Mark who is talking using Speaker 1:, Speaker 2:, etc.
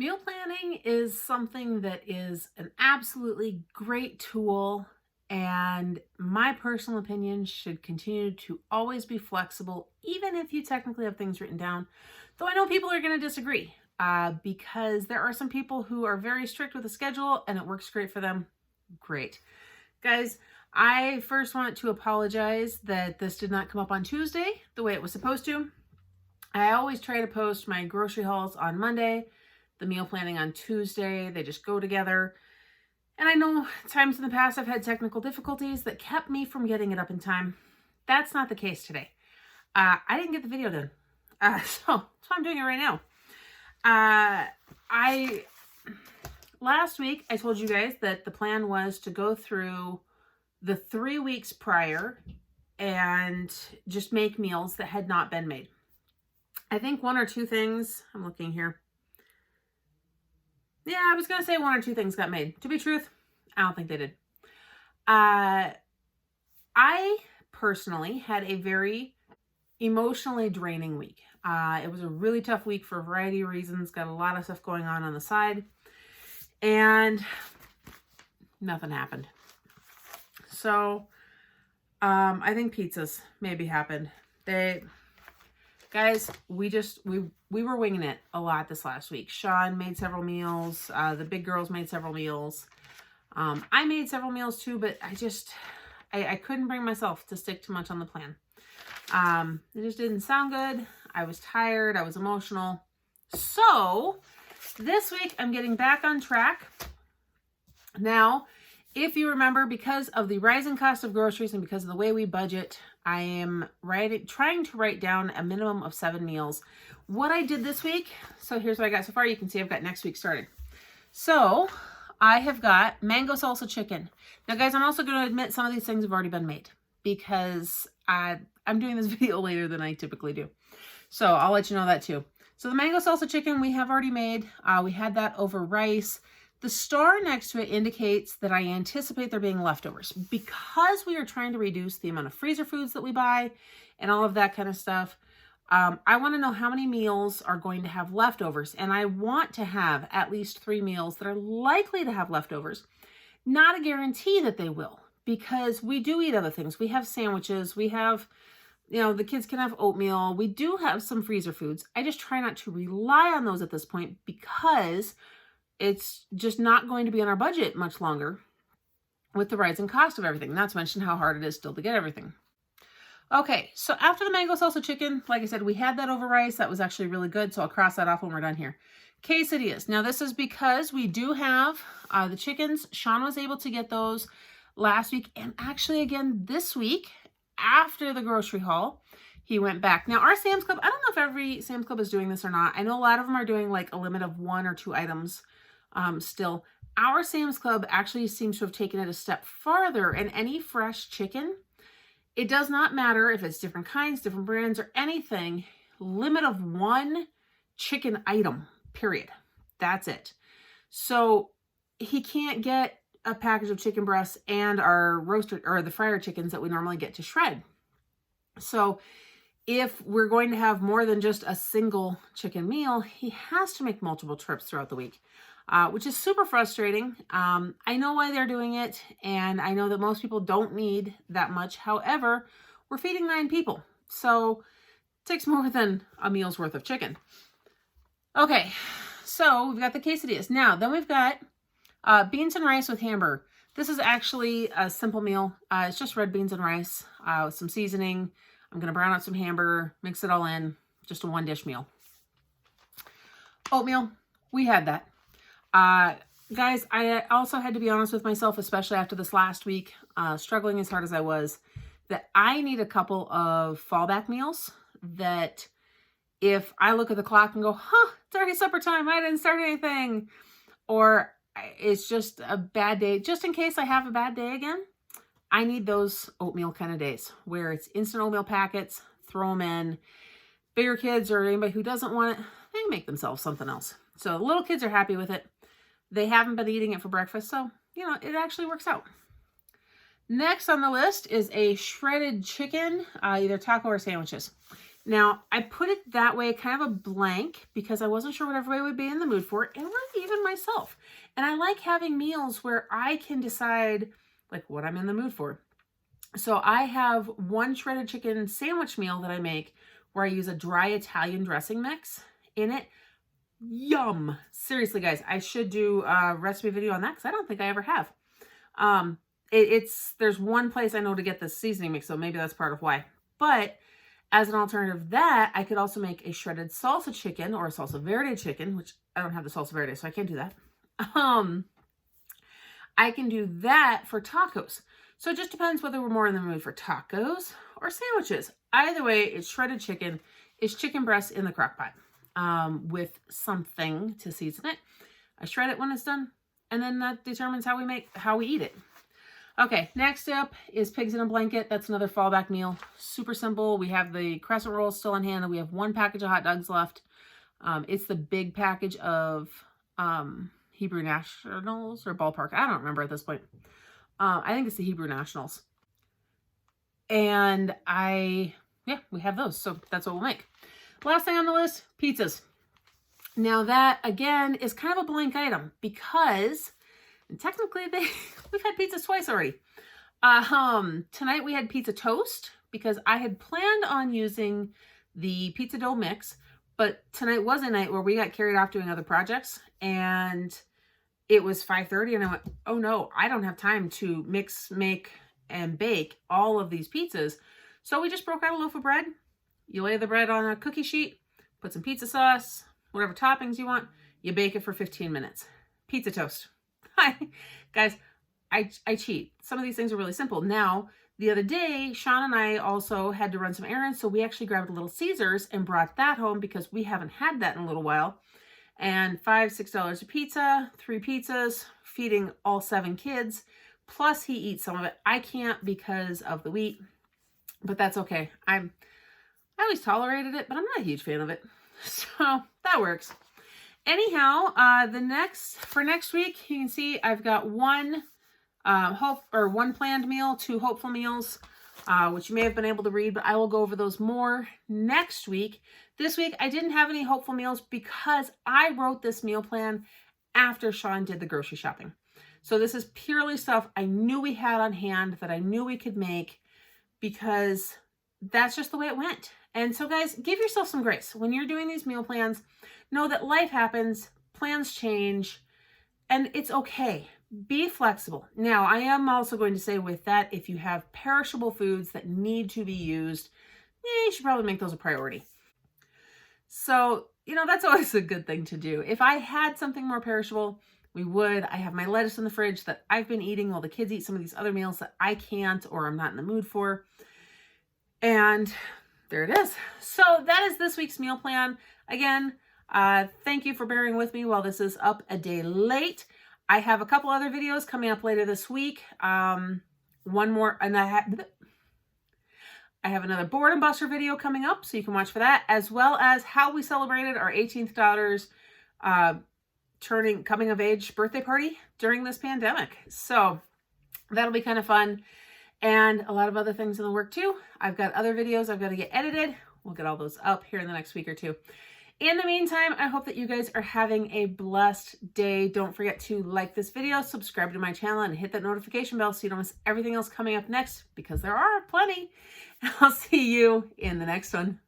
Speaker 1: Meal planning is something that is an absolutely great tool, and my personal opinion should continue to always be flexible, even if you technically have things written down. Though I know people are going to disagree because there are some people who are very strict with the schedule and it works great for them. Great. Guys, I first want to apologize that this did not come up on Tuesday the way it was supposed to. I always try to post my grocery hauls on Monday, the meal planning on Tuesday. They just go together. And I know times in the past I've had technical difficulties that kept me from getting it up in time. That's not the case today. I didn't get the video done. So I'm doing it right now. Last week I told you guys that the plan was to go through the 3 weeks prior and just make meals that had not been made. I think one or two things, I'm looking here. Yeah, I was going to say one or two things got made. To be truth, I don't think they did. I personally had a very emotionally draining week. It was a really tough week for a variety of reasons. Got a lot of stuff going on the side. And nothing happened. So, I think pizzas maybe happened. Guys, we were winging it a lot this last week. Sean made several meals. The big girls made several meals. I made several meals too, but I couldn't bring myself to stick too much on the plan. It just didn't sound good. I was tired. I was emotional. So this week I'm getting back on track. Now, if you remember, because of the rising cost of groceries and because of the way we budget, I am trying to write down a minimum of 7 meals. What I did this week, so here's what I got so far. You can see I've got next week started. So I have got mango salsa chicken. Now guys, I'm also going to admit some of these things have already been made because I'm doing this video later than I typically do. So I'll let you know that too. So the mango salsa chicken we have already made. We had that over rice. The star next to it indicates that I anticipate there being leftovers. Because we are trying to reduce the amount of freezer foods that we buy and all of that kind of stuff, I want to know how many meals are going to have leftovers. And I want to have at least 3 meals that are likely to have leftovers. Not a guarantee that they will, because we do eat other things. We have sandwiches. We have, the kids can have oatmeal. We do have some freezer foods. I just try not to rely on those at this point because it's just not going to be on our budget much longer with the rising cost of everything. Not to mention how hard it is still to get everything. Okay, so after the mango salsa chicken, like I said, we had that over rice. That was actually really good, so I'll cross that off when we're done here. Quesadillas. Now this is because we do have the chickens. Sean was able to get those last week and actually again this week after the grocery haul. He went back. Now our Sam's Club, I don't know if every Sam's Club is doing this or not. I know a lot of them are doing like a limit of 1 or 2 items. Still, our Sam's Club actually seems to have taken it a step farther, and any fresh chicken, it does not matter if it's different kinds, different brands, or anything, limit of 1 chicken item, period. That's it. So he can't get a package of chicken breasts and our roasted or the fryer chickens that we normally get to shred. So if we're going to have more than just a single chicken meal, he has to make multiple trips throughout the week. Which is super frustrating. I know why they're doing it, and I know that most people don't need that much. However, we're feeding 9 people, so it takes more than a meal's worth of chicken. Okay, so we've got the quesadillas. Now, then we've got beans and rice with hamburger. This is actually a simple meal. It's just red beans and rice with some seasoning. I'm going to brown out some hamburger, mix it all in, just a 1-dish meal. Oatmeal, we had that. Guys, I also had to be honest with myself, especially after this last week, struggling as hard as I was, that I need a couple of fallback meals that if I look at the clock and go, it's already supper time, I didn't start anything, or it's just a bad day, just in case I have a bad day again, I need those oatmeal kind of days where it's instant oatmeal packets, throw them in. Bigger kids or anybody who doesn't want it, they can make themselves something else. So the little kids are happy with it. They haven't been eating it for breakfast, so, it actually works out. Next on the list is a shredded chicken, either taco or sandwiches. Now, I put it that way, kind of a blank, because I wasn't sure what everybody would be in the mood for, and really even myself. And I like having meals where I can decide like what I'm in the mood for. So I have one shredded chicken sandwich meal that I make where I use a dry Italian dressing mix in it. Yum. Seriously, guys, I should do a recipe video on that because I don't think I ever have. There's one place I know to get this seasoning mix, so maybe that's part of why. But as an alternative to that, I could also make a shredded salsa chicken or a salsa verde chicken, which I don't have the salsa verde, so I can't do that. I can do that for tacos. So it just depends whether we're more in the mood for tacos or sandwiches. Either way, it's shredded chicken. It's chicken breast in the crock pot with something to season it. I shred it when it's done, and then that determines how we eat it. Okay, next up is pigs in a blanket. That's another fallback meal. Super simple. We have the crescent rolls still on hand, and we have one package of hot dogs left. It's the big package of Hebrew Nationals or Ballpark. I don't remember at this point. I think it's the Hebrew Nationals. And we have those. So that's what we'll make. Last thing on the list, pizzas. Now that, again, is kind of a blank item because technically we've had pizzas twice already. Tonight we had pizza toast because I had planned on using the pizza dough mix, but tonight was a night where we got carried off doing other projects, and it was 5:30, and I went, oh no, I don't have time to mix, make, and bake all of these pizzas. So we just broke out a loaf of bread. You lay the bread on a cookie sheet, put some pizza sauce, whatever toppings you want. You bake it for 15 minutes. Pizza toast. Hi, guys, I cheat. Some of these things are really simple. Now, the other day, Sean and I also had to run some errands, so we actually grabbed a Little Caesars and brought that home because we haven't had that in a little while. And $5-6 a pizza, 3 pizzas, feeding all 7 kids, plus he eats some of it. I can't because of the wheat, but that's okay. I always tolerated it, but I'm not a huge fan of it. So that works. Anyhow, for next week, you can see I've got one planned meal, 2 hopeful meals, which you may have been able to read, but I will go over those more next week. This week, I didn't have any hopeful meals because I wrote this meal plan after Sean did the grocery shopping. So this is purely stuff I knew we had on hand that I knew we could make because that's just the way it went. And so guys, give yourself some grace. When you're doing these meal plans, know that life happens, plans change, and it's okay. Be flexible. Now, I am also going to say with that, if you have perishable foods that need to be used, you should probably make those a priority. So, that's always a good thing to do. If I had something more perishable, we would. I have my lettuce in the fridge that I've been eating while the kids eat some of these other meals that I can't or I'm not in the mood for. And there it is. So that is this week's meal plan. Again, thank you for bearing with me while this is up a day late. I have a couple other videos coming up later this week. One more, and I have another Board and Buster video coming up, so you can watch for that, as well as how we celebrated our 18th daughter's coming of age birthday party during this pandemic. So that'll be kind of fun. And a lot of other things in the work too. I've got other videos I've got to get edited. We'll get all those up here in the next week or two. In the meantime, I hope that you guys are having a blessed day. Don't forget to like this video, subscribe to my channel, and hit that notification bell so you don't miss everything else coming up next, because there are plenty. I'll see you in the next one.